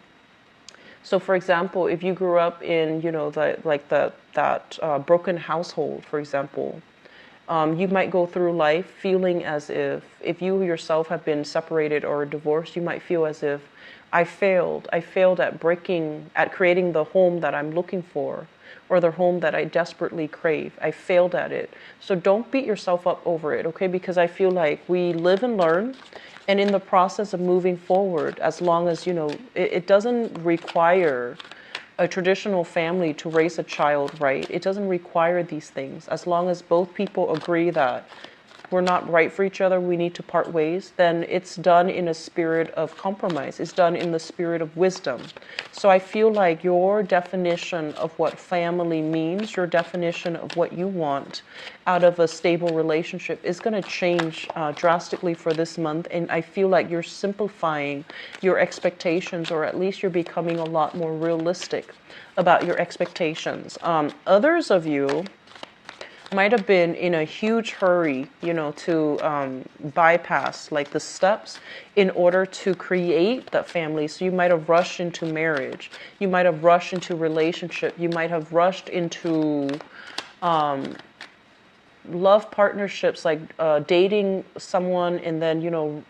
Speaker 1: So for example, if you grew up in, you know, that broken household, for example, you might go through life feeling as if you yourself have been separated or divorced, you might feel as if I failed at creating the home that I'm looking for, or the home that I desperately crave. I failed at it. So don't beat yourself up over it, okay? Because I feel like we live and learn, and in the process of moving forward, as long as, you know, it doesn't require a traditional family to raise a child right. It doesn't require these things. As long as both people agree that we're not right for each other, we need to part ways, then it's done in a spirit of compromise. It's done in the spirit of wisdom. So I feel like your definition of what family means, your definition of what you want out of a stable relationship is going to change drastically for this month. And I feel like you're simplifying your expectations, or at least you're becoming a lot more realistic about your expectations. Others of you might have been in a huge hurry, you know, to bypass like the steps in order to create that family. So you might have rushed into marriage. You might have rushed into relationship. You might have rushed into love partnerships, like dating someone and then,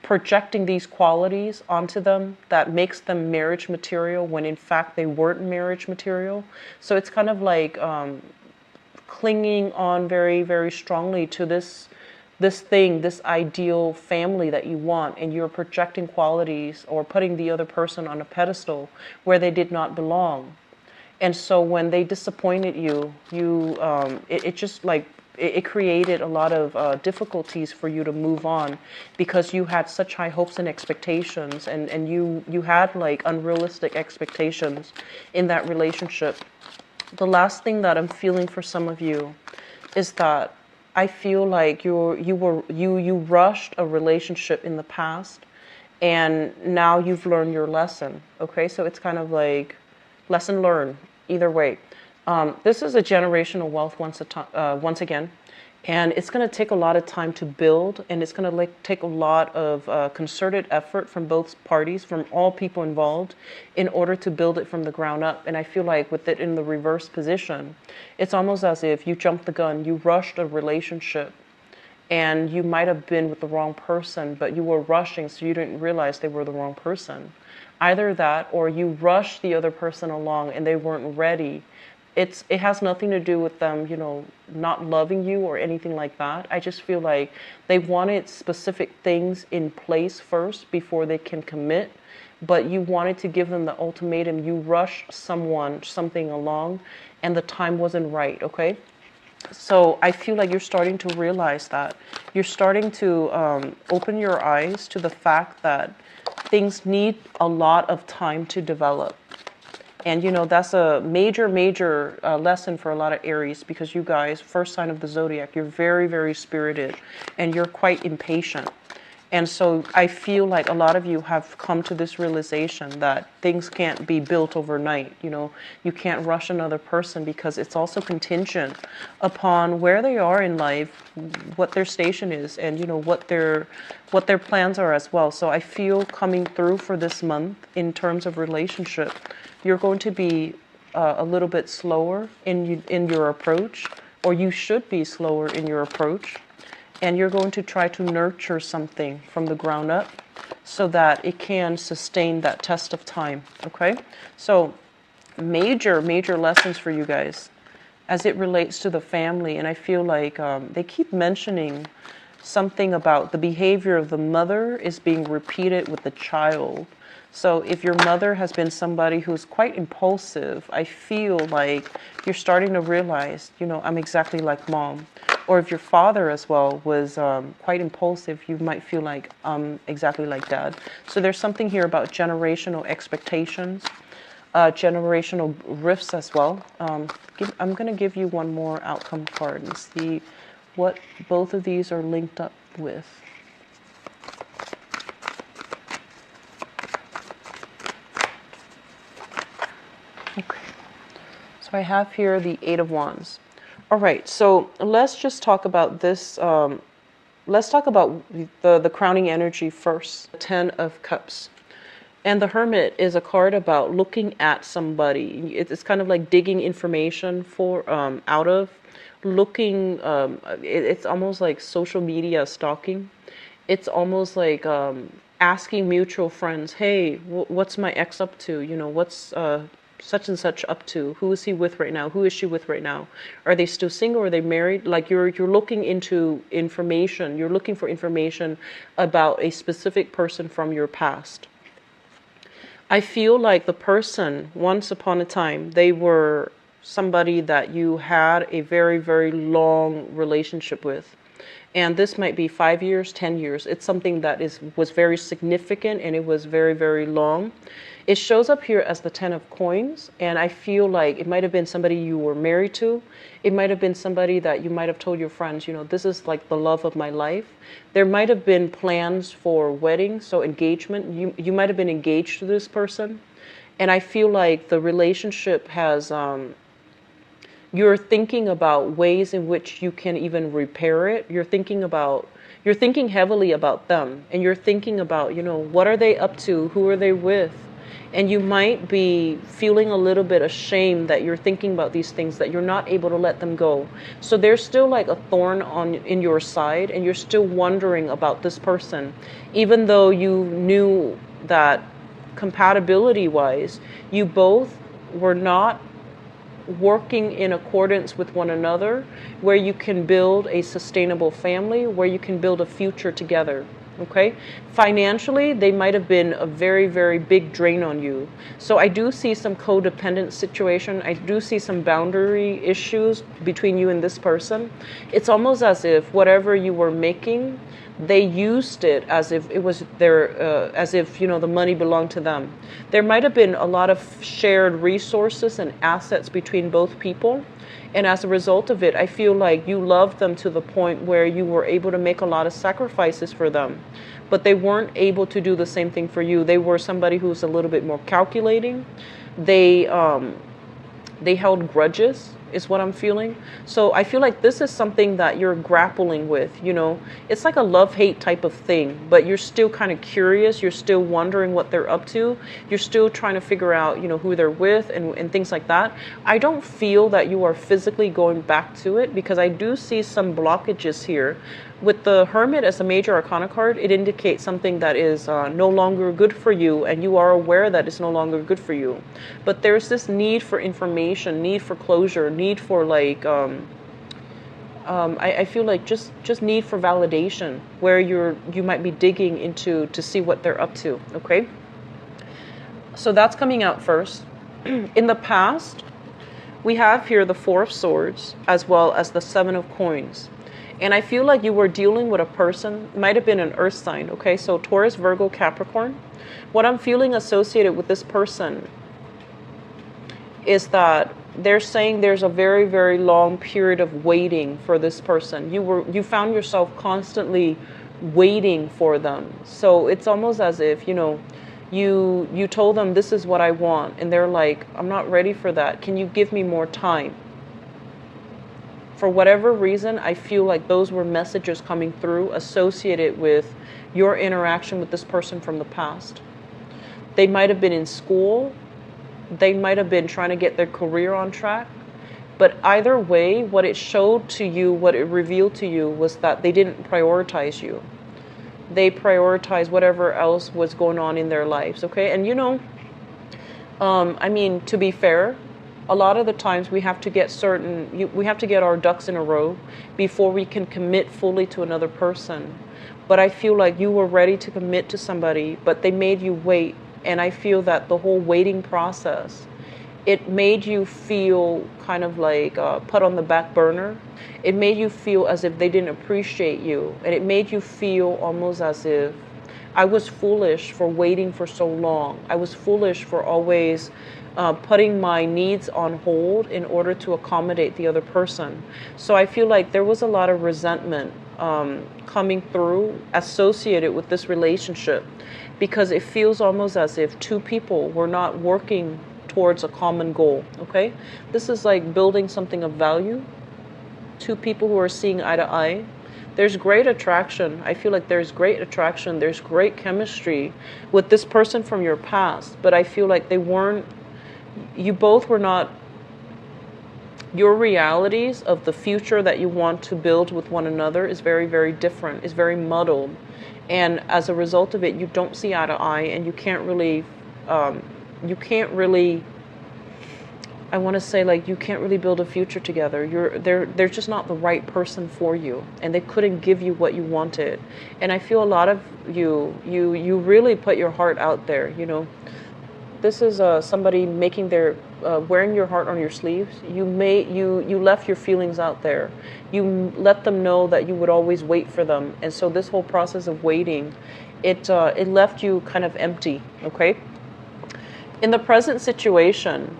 Speaker 1: projecting these qualities onto them that makes them marriage material when in fact they weren't marriage material. So it's kind of like clinging on very, very strongly to this ideal family that you want, and you're projecting qualities or putting the other person on a pedestal where they did not belong. And so when they disappointed you, it just like it created a lot of difficulties for you to move on, because you had such high hopes and expectations, and you had like unrealistic expectations in that relationship. The last thing that I'm feeling for some of you is that I feel like you rushed a relationship in the past, and now you've learned your lesson. Okay, so it's kind of like lesson learned either way. This is a generational wealth once again, and it's going to take a lot of time to build, and it's going to take a lot of concerted effort from both parties, from all people involved, in order to build it from the ground up. And I feel like with it in the reverse position, it's almost as if you jumped the gun, you rushed a relationship, and you might have been with the wrong person, but you were rushing, so you didn't realize they were the wrong person. Either that, or you rushed the other person along and they weren't ready. It has nothing to do with them, not loving you or anything like that. I just feel like they wanted specific things in place first before they can commit, but you wanted to give them the ultimatum. You rushed something along, and the time wasn't right, okay? So I feel like you're starting to realize that. You're starting to open your eyes to the fact that things need a lot of time to develop. And, that's a major, major lesson for a lot of Aries, because you guys, first sign of the zodiac, you're very, very spirited and you're quite impatient. And so I feel like a lot of you have come to this realization that things can't be built overnight. You can't rush another person, because it's also contingent upon where they are in life, what their station is, and what their plans are as well. So I feel coming through for this month in terms of relationship, you're going to be a little bit slower in your approach, or you should be slower in your approach. And you're going to try to nurture something from the ground up so that it can sustain that test of time, okay? So major, major lessons for you guys as it relates to the family. And I feel like they keep mentioning something about the behavior of the mother is being repeated with the child. So if your mother has been somebody who's quite impulsive, I feel like you're starting to realize, I'm exactly like mom. Or if your father as well was quite impulsive, you might feel like I'm exactly like dad. So there's something here about generational expectations, generational rifts as well. I'm going to give you one more outcome card and see what both of these are linked up with. Okay, so I have here the Eight of Wands. All right, so let's just talk about this. Let's talk about the crowning energy first. Ten of Cups. And the Hermit is a card about looking at somebody. It's kind of like digging information out of, looking, it's almost like social media stalking. It's almost like asking mutual friends, hey, what's my ex up to? What's such and such up to? Who is he with right now? Who is she with right now? Are they still single? Are they married? Like you're looking into information. You're looking for information about a specific person from your past. I feel like the person, once upon a time, they were somebody that you had a very, very long relationship with. And this might be 5 years, 10 years. It's something that was very significant, and it was very, very long. It shows up here as the Ten of Coins, and I feel like it might have been somebody you were married to. It might have been somebody that you might have told your friends, this is like the love of my life. There might have been plans for wedding, so engagement. You might have been engaged to this person. And I feel like the relationship has... you're thinking about ways in which you can even repair it. You're thinking heavily about them, and you're thinking about, what are they up to? Who are they with? And you might be feeling a little bit ashamed that you're thinking about these things, that you're not able to let them go. So there's still like a thorn in your side, and you're still wondering about this person, even though you knew that compatibility wise, you both were not working in accordance with one another, where you can build a sustainable family, where you can build a future together. Okay, financially, they might have been a very, very big drain on you. So I do see some codependent situation. I do see some boundary issues between you and this person. It's almost as if whatever you were making, they used it as if it was their, as if, you know, the money belonged to them. There might have been a lot of shared resources and assets between both people. And as a result of it, I feel like you loved them to the point where you were able to make a lot of sacrifices for them. But they weren't able to do the same thing for you. They were somebody who was a little bit more calculating. They held grudges, is what I'm feeling. So I feel like this is something that you're grappling with, you know. It's like a love-hate type of thing, but you're still kind of curious. You're still wondering what they're up to. You're still trying to figure out, you know, who they're with and things like that. I don't feel that you are physically going back to it, because I do see some blockages here. With the Hermit as a major arcana card, it indicates something that is no longer good for you, and you are aware that it's no longer good for you. But there's this need for information, need for closure, need for like, I feel like just need for validation, where you might be digging into to see what they're up to. Okay, so that's coming out first. In the past, we have here the Four of Swords as well as the Seven of Coins. And I feel like you were dealing with a person, might have been an earth sign, okay? So Taurus, Virgo, Capricorn. What I'm feeling associated with this person is that they're saying there's a very, very long period of waiting for this person. You found yourself constantly waiting for them. So it's almost as if, you know, you told them this is what I want, and they're like, I'm not ready for that. Can you give me more time? For whatever reason, I feel like those were messages coming through associated with your interaction with this person from the past. They might have been in school. They might have been trying to get their career on track. But either way, what it showed to you, what it revealed to you, was that they didn't prioritize you. They prioritized whatever else was going on in their lives, okay? And you know, I mean, to be fair, a lot of the times we have to get we have to get our ducks in a row before we can commit fully to another person. But I feel like you were ready to commit to somebody, but they made you wait. And I feel that the whole waiting process, it made you feel kind of like put on the back burner. It made you feel as if they didn't appreciate you. And it made you feel almost as if I was foolish for waiting for so long. I was foolish for always putting my needs on hold in order to accommodate the other person. So I feel like there was a lot of resentment coming through associated with this relationship, because it feels almost as if two people were not working towards a common goal. Okay, this is like building something of value. Two people who are seeing eye to eye. There's great attraction. I feel like there's great attraction. There's great chemistry with this person from your past, but I feel like you both were not, your realities of the future that you want to build with one another is very, very different. It's very muddled. And as a result of it, you don't see eye to eye, and you can't really, I want to say, like, you can't really build a future together. They're just not the right person for you, and they couldn't give you what you wanted. And I feel a lot of you really put your heart out there, you know. This is somebody making their wearing your heart on your sleeves. You left your feelings out there. You let them know that you would always wait for them, and so this whole process of waiting, it left you kind of empty. Okay. In the present situation,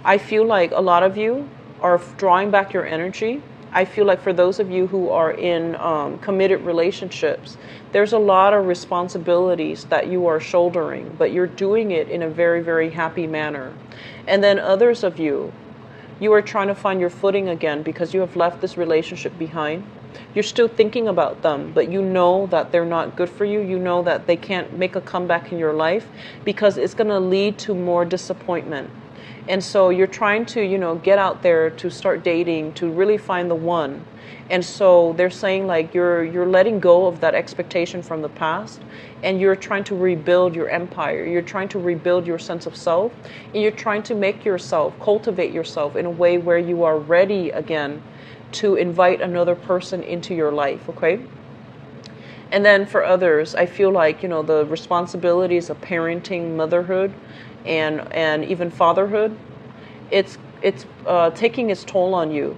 Speaker 1: I feel like a lot of you are drawing back your energy. I feel like for those of you who are in committed relationships, there's a lot of responsibilities that you are shouldering, but you're doing it in a very, very happy manner. And then others of you are trying to find your footing again because you have left this relationship behind. You're still thinking about them, but you know that they're not good for you. You know that they can't make a comeback in your life because it's going to lead to more disappointment. And so you're trying to, get out there to start dating, to really find the one. And so they're saying like you're letting go of that expectation from the past, and you're trying to rebuild your empire. You're trying to rebuild your sense of self, and you're trying to make yourself, cultivate yourself in a way where you are ready again to invite another person into your life, okay? And then for others, I feel like, the responsibilities of parenting, motherhood, and even fatherhood, it's taking its toll on you.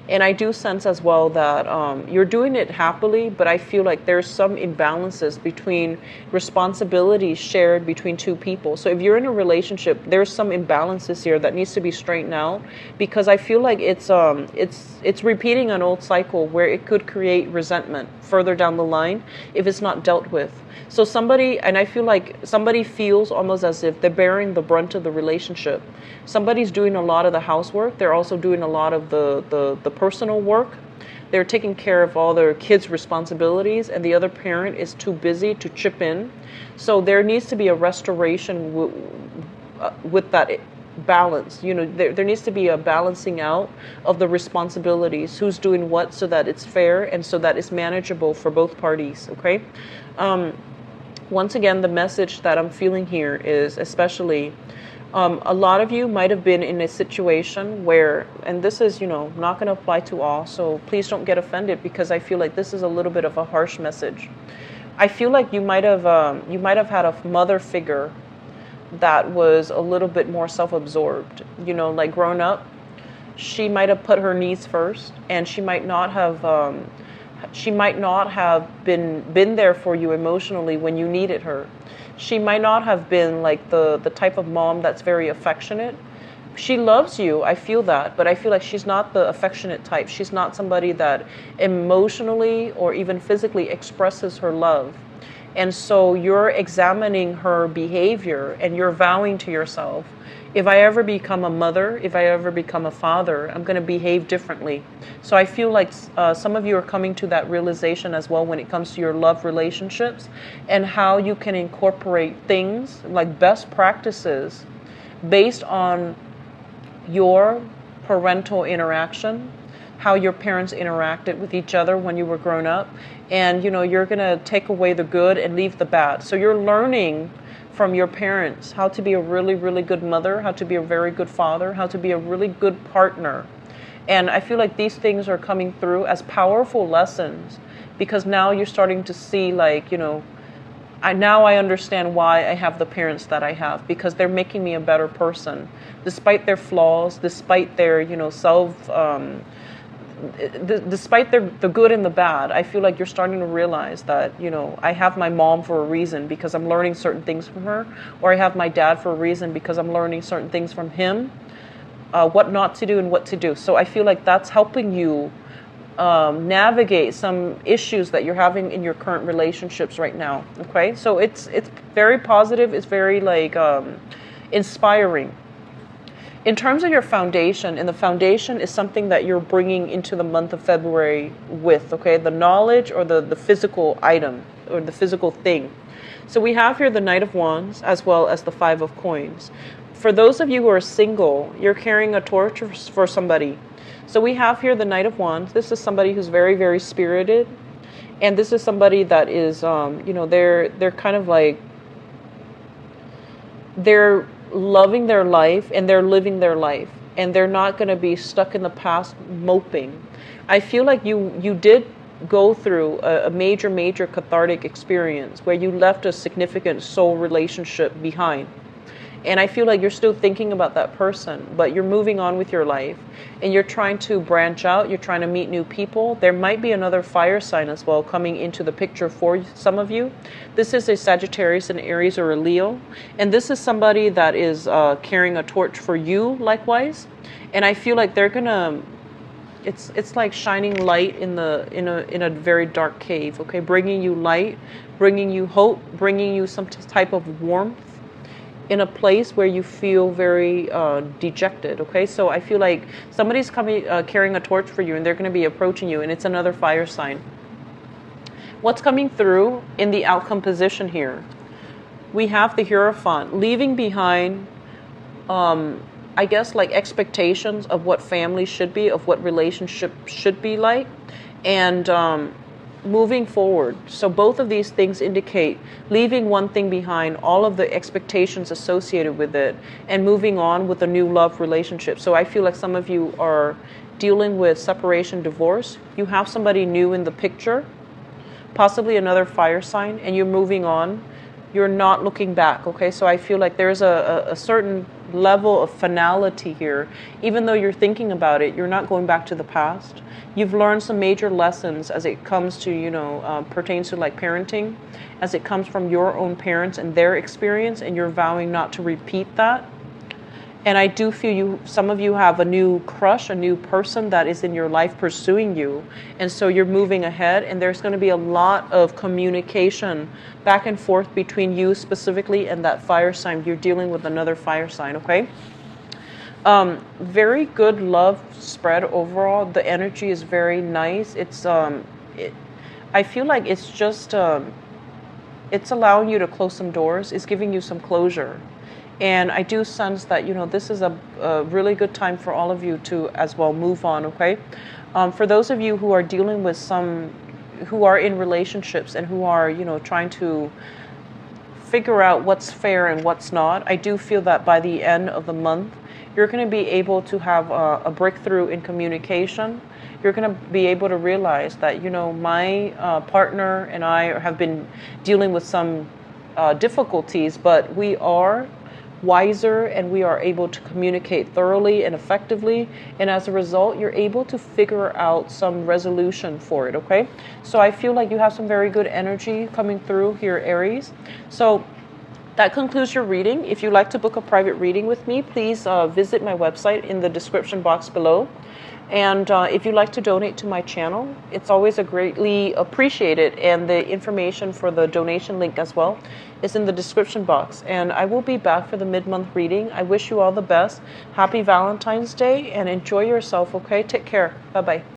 Speaker 1: And I do sense as well that you're doing it happily, but I feel like there's some imbalances between responsibilities shared between two people. So if you're in a relationship, there's some imbalances here that needs to be straightened out, because I feel like it's repeating an old cycle where it could create resentment further down the line if it's not dealt with. So I feel like somebody feels almost as if they're bearing the brunt of the relationship. Somebody's doing a lot of the housework. They're also doing a lot of the personal work. They're taking care of all their kids' responsibilities, and the other parent is too busy to chip in. So there needs to be a restoration with that balance. There needs to be a balancing out of the responsibilities, who's doing what, so that it's fair and so that it's manageable for both parties, okay? Once again, the message that I'm feeling here is especially a lot of you might have been in a situation where, and this is, not going to apply to all, so please don't get offended, because I feel like this is a little bit of a harsh message. I feel like you might have had a mother figure that was a little bit more self-absorbed. Like growing up, she might have put her needs first, and she might not have been there for you emotionally when you needed her. She might not have been like the type of mom that's very affectionate. She loves you, I feel that, but I feel like she's not the affectionate type. She's not somebody that emotionally or even physically expresses her love. And so you're examining her behavior, and you're vowing to yourself, if I ever become a mother, if I ever become a father, I'm going to behave differently. So I feel like some of you are coming to that realization as well when it comes to your love relationships, and how you can incorporate things like best practices based on your parental interaction, how your parents interacted with each other when you were growing up. And, you're going to take away the good and leave the bad. So you're learning from your parents how to be a really, really good mother, how to be a very good father, how to be a really good partner. And I feel like these things are coming through as powerful lessons, because now you're starting to see like, I understand why I have the parents that I have, because they're making me a better person, despite their flaws, despite their, despite the good and the bad. I feel like you're starting to realize that, I have my mom for a reason, because I'm learning certain things from her, or I have my dad for a reason, because I'm learning certain things from him, what not to do and what to do. So I feel like that's helping you navigate some issues that you're having in your current relationships right now. Okay, so it's very positive. It's very like inspiring. In terms of your foundation, and the foundation is something that you're bringing into the month of February with, okay, the knowledge or the physical item or the physical thing. So we have here the Knight of Wands as well as the Five of Coins. For those of you who are single, you're carrying a torch for somebody. So we have here the Knight of Wands. This is somebody who's very, very spirited. And this is somebody that is, they're kind of like, they're loving their life and they're living their life. And they're not going to be stuck in the past moping. I feel like you did go through a major cathartic experience where you left a significant soul relationship behind. And I feel like you're still thinking about that person, but you're moving on with your life and you're trying to branch out. You're trying to meet new people. There might be another fire sign as well coming into the picture for some of you. This is a Sagittarius, an Aries, or a Leo. And this is somebody that is carrying a torch for you likewise. And I feel like they're going to, it's like shining light in a very dark cave, okay? Bringing you light, bringing you hope, bringing you some type of warmth. in a place where you feel very dejected. Okay, so I feel like somebody's coming, carrying a torch for you, and they're going to be approaching you, and it's another fire sign. What's coming through in the outcome position here? We have the Hierophant, leaving behind, I guess, like expectations of what family should be, of what relationship should be like, and moving forward. So both of these things indicate leaving one thing behind, all of the expectations associated with it, and moving on with a new love relationship. So I feel like some of you are dealing with separation, divorce. You have somebody new in the picture, possibly another fire sign, and you're moving on. You're not looking back, okay? So I feel like there's a certain level of finality here. Even though you're thinking about it, you're not going back to the past. You've learned some major lessons as it comes to, pertains to like parenting, as it comes from your own parents and their experience, and you're vowing not to repeat that. And I do feel some of you have a new crush, a new person that is in your life pursuing you. And so you're moving ahead, and there's going to be a lot of communication back and forth between you specifically and that fire sign. You're dealing with another fire sign, okay? Very good love spread overall. The energy is very nice. It's, I feel like it's just, it's allowing you to close some doors. It's giving you some closure. And I do sense that, this is a really good time for all of you to as well move on, okay? For those of you who are dealing with who are in relationships and who are, trying to figure out what's fair and what's not, I do feel that by the end of the month, you're going to be able to have a breakthrough in communication. You're going to be able to realize that, my partner and I have been dealing with some difficulties, but we are wiser and we are able to communicate thoroughly and effectively, and as a result you're able to figure out some resolution for it, okay? So I feel like you have some very good energy coming through here, Aries. So that concludes your reading. If you'd like to book a private reading with me, please visit my website in the description box below. And if you'd like to donate to my channel, it's always greatly appreciated. And the information for the donation link as well is in the description box. And I will be back for the mid-month reading. I wish you all the best. Happy Valentine's Day and enjoy yourself, okay? Take care. Bye-bye.